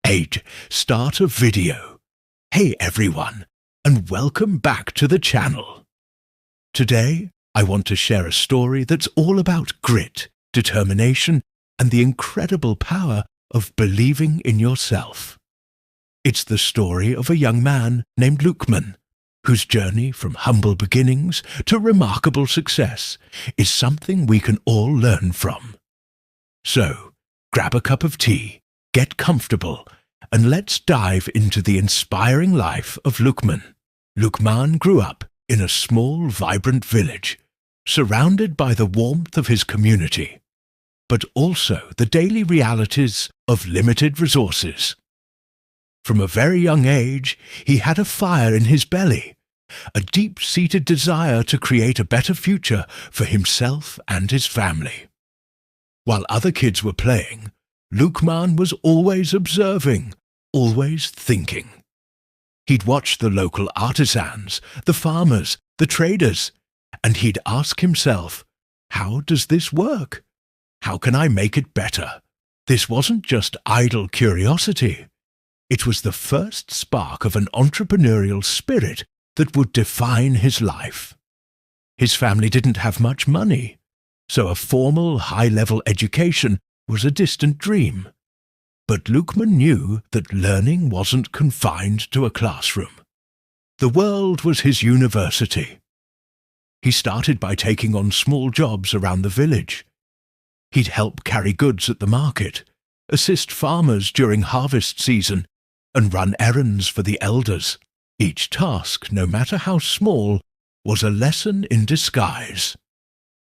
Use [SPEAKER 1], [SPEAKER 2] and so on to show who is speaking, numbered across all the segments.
[SPEAKER 1] 8. Start a video. Hey everyone, and welcome back to the channel. Today, I want to share a story that's all about grit, determination, and the incredible power of believing in yourself. It's the story of a young man named Luqman, whose journey from humble beginnings to remarkable success is something we can all learn from. So, grab a cup of tea, get comfortable, and let's dive into the inspiring life of Luqman. Luqman grew up in a small, vibrant village, surrounded by the warmth of his community, but also the daily realities of limited resources. From a very young age, he had a fire in his belly, a deep-seated desire to create a better future for himself and his family. While other kids were playing, Luqman was always observing, always thinking. He'd watch the local artisans, the farmers, the traders, and he'd ask himself, how does this work? How can I make it better? This wasn't just idle curiosity. It was the first spark of an entrepreneurial spirit that would define his life. His family didn't have much money, so a formal, high-level education was a distant dream. But Luqman knew that learning wasn't confined to a classroom. The world was his university. He started by taking on small jobs around the village. He'd help carry goods at the market, assist farmers during harvest season, and run errands for the elders. Each task, no matter how small, was a lesson in disguise.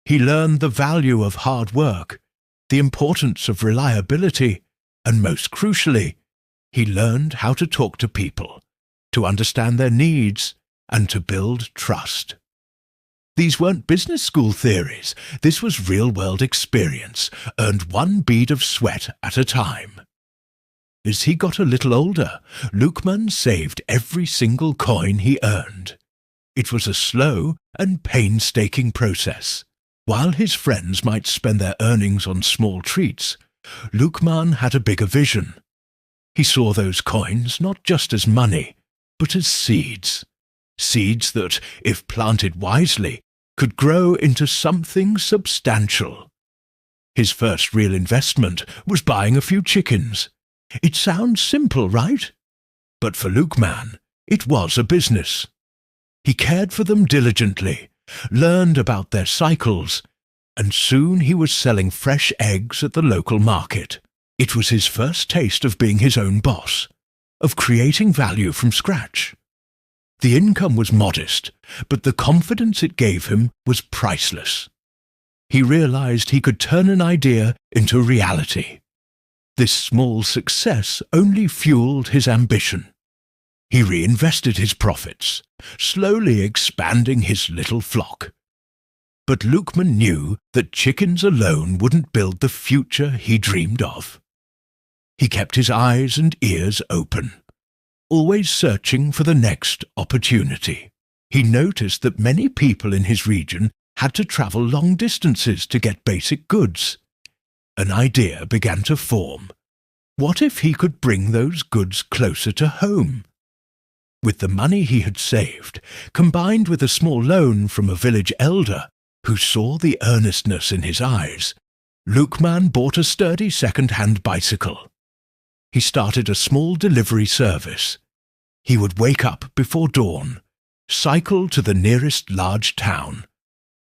[SPEAKER 1] He learned the value of hard work, the importance of reliability, and most crucially, he learned how to talk to people, to understand their needs, and to build trust. These weren't business school theories. This was real-world experience, earned one bead of sweat at a time. As he got a little older, Luqman saved every single coin he earned. It was a slow and painstaking process. While his friends might spend their earnings on small treats, Luqman had a bigger vision. He saw those coins not just as money, but as seeds. Seeds that, if planted wisely, could grow into something substantial. His first real investment was buying a few chickens. It sounds simple, right? But for Luqman, it was a business. He cared for them diligently, learned about their cycles, and soon he was selling fresh eggs at the local market. It was his first taste of being his own boss, of creating value from scratch. The income was modest, but the confidence it gave him was priceless. He realized he could turn an idea into reality. This small success only fueled his ambition. He reinvested his profits, slowly expanding his little flock. But Luqman knew that chickens alone wouldn't build the future he dreamed of. He kept his eyes and ears open, always searching for the next opportunity. He noticed that many people in his region had to travel long distances to get basic goods. An idea began to form. What if he could bring those goods closer to home? With the money he had saved, combined with a small loan from a village elder who saw the earnestness in his eyes, Luqman bought a sturdy second-hand bicycle. He started a small delivery service. He would wake up before dawn, cycle to the nearest large town,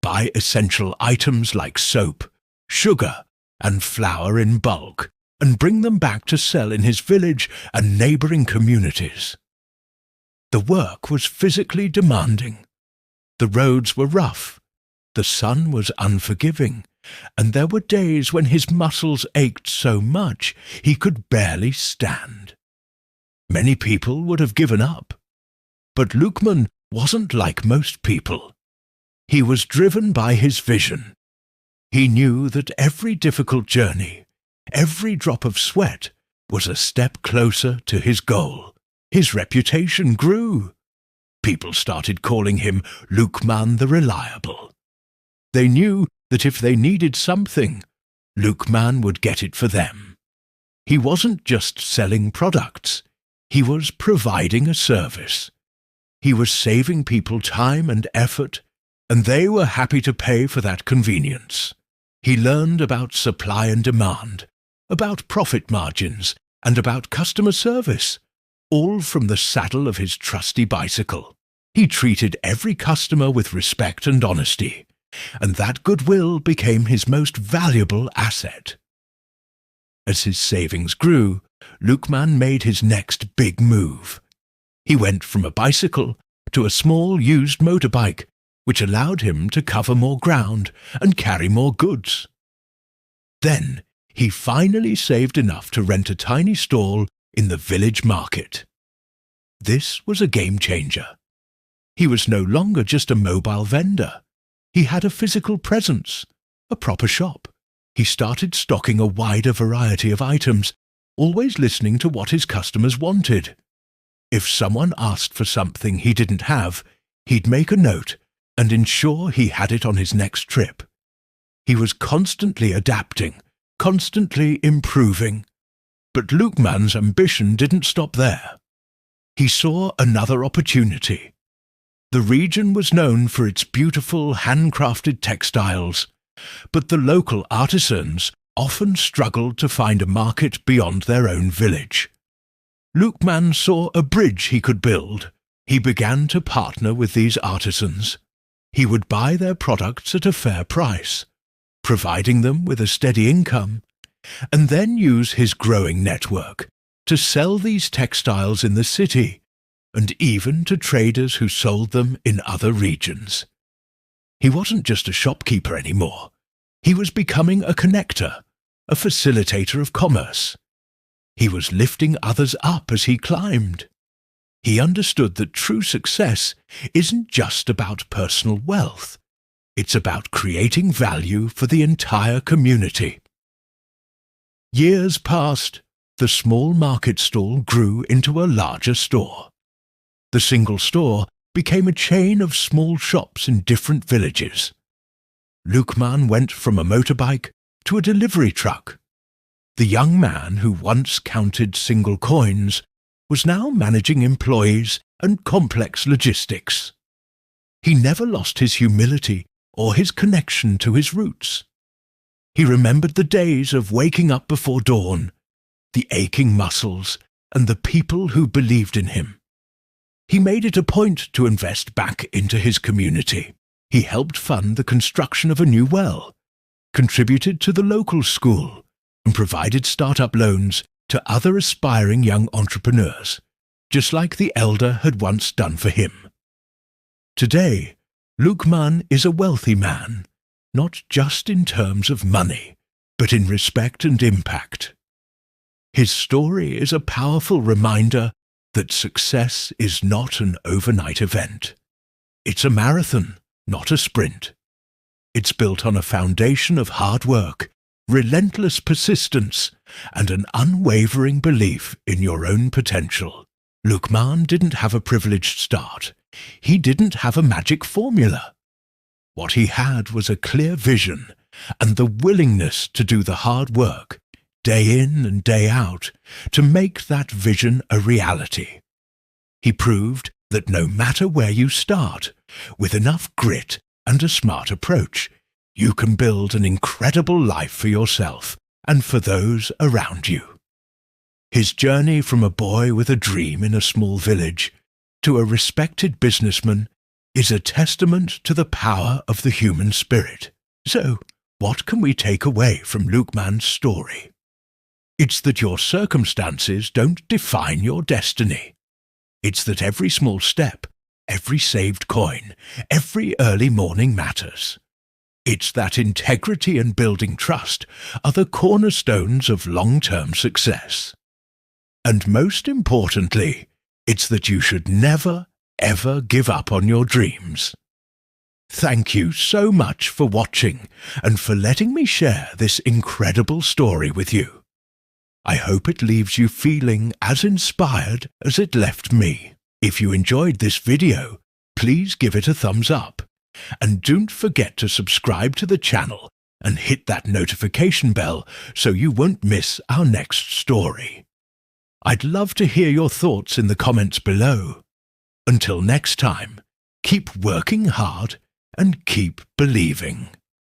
[SPEAKER 1] buy essential items like soap, sugar, and flour in bulk, and bring them back to sell in his village and neighboring communities. The work was physically demanding. The roads were rough, the sun was unforgiving, and there were days when his muscles ached so much he could barely stand. Many people would have given up. But Luqman wasn't like most people. He was driven by his vision. He knew that every difficult journey, every drop of sweat, was a step closer to his goal. His reputation grew. People started calling him Luqman the Reliable. They knew that if they needed something, Luqman would get it for them. He wasn't just selling products, he was providing a service. He was saving people time and effort, and they were happy to pay for that convenience. He learned about supply and demand, about profit margins, and about customer service, all from the saddle of his trusty bicycle. He treated every customer with respect and honesty, and that goodwill became his most valuable asset. As his savings grew, Luqman made his next big move. He went from a bicycle to a small used motorbike, which allowed him to cover more ground and carry more goods. Then he finally saved enough to rent a tiny stall in the village market. This was a game changer. He was no longer just a mobile vendor. He had a physical presence, a proper shop. He started stocking a wider variety of items, always listening to what his customers wanted. If someone asked for something he didn't have, he'd make a note and ensure he had it on his next trip. He was constantly adapting, constantly improving. But Luqman's ambition didn't stop there. He saw another opportunity. The region was known for its beautiful handcrafted textiles, but the local artisans often struggled to find a market beyond their own village. Luqman saw a bridge he could build. He began to partner with these artisans. He would buy their products at a fair price, providing them with a steady income, and then use his growing network to sell these textiles in the city and even to traders who sold them in other regions. He wasn't just a shopkeeper anymore. He was becoming a connector, a facilitator of commerce. He was lifting others up as he climbed. He understood that true success isn't just about personal wealth. It's about creating value for the entire community. Years passed. The small market stall grew into a larger store. The single store became a chain of small shops in different villages. Luqman went from a motorbike to a delivery truck. The young man who once counted single coins was now managing employees and complex logistics. He never lost his humility or his connection to his roots. He remembered the days of waking up before dawn, the aching muscles, and the people who believed in him. He made it a point to invest back into his community. He helped fund the construction of a new well, contributed to the local school, and provided startup loans to other aspiring young entrepreneurs, just like the elder had once done for him. Today, Luqman is a wealthy man, not just in terms of money, but in respect and impact. His story is a powerful reminder that success is not an overnight event. It's a marathon, not a sprint. It's built on a foundation of hard work, relentless persistence, and an unwavering belief in your own potential. Luqman didn't have a privileged start. He didn't have a magic formula. What he had was a clear vision and the willingness to do the hard work, day in and day out, to make that vision a reality. He proved that no matter where you start, with enough grit and a smart approach, you can build an incredible life for yourself and for those around you. His journey from a boy with a dream in a small village to a respected businessman is a testament to the power of the human spirit. So, what can we take away from Luqman's story? It's that your circumstances don't define your destiny. It's that every small step, every saved coin, every early morning matters. It's that integrity and building trust are the cornerstones of long-term success. And most importantly, it's that you should never, ever give up on your dreams. Thank you so much for watching and for letting me share this incredible story with you. I hope it leaves you feeling as inspired as it left me. If you enjoyed this video, please give it a thumbs up. And don't forget to subscribe to the channel and hit that notification bell so you won't miss our next story. I'd love to hear your thoughts in the comments below. Until next time, keep working hard and keep believing.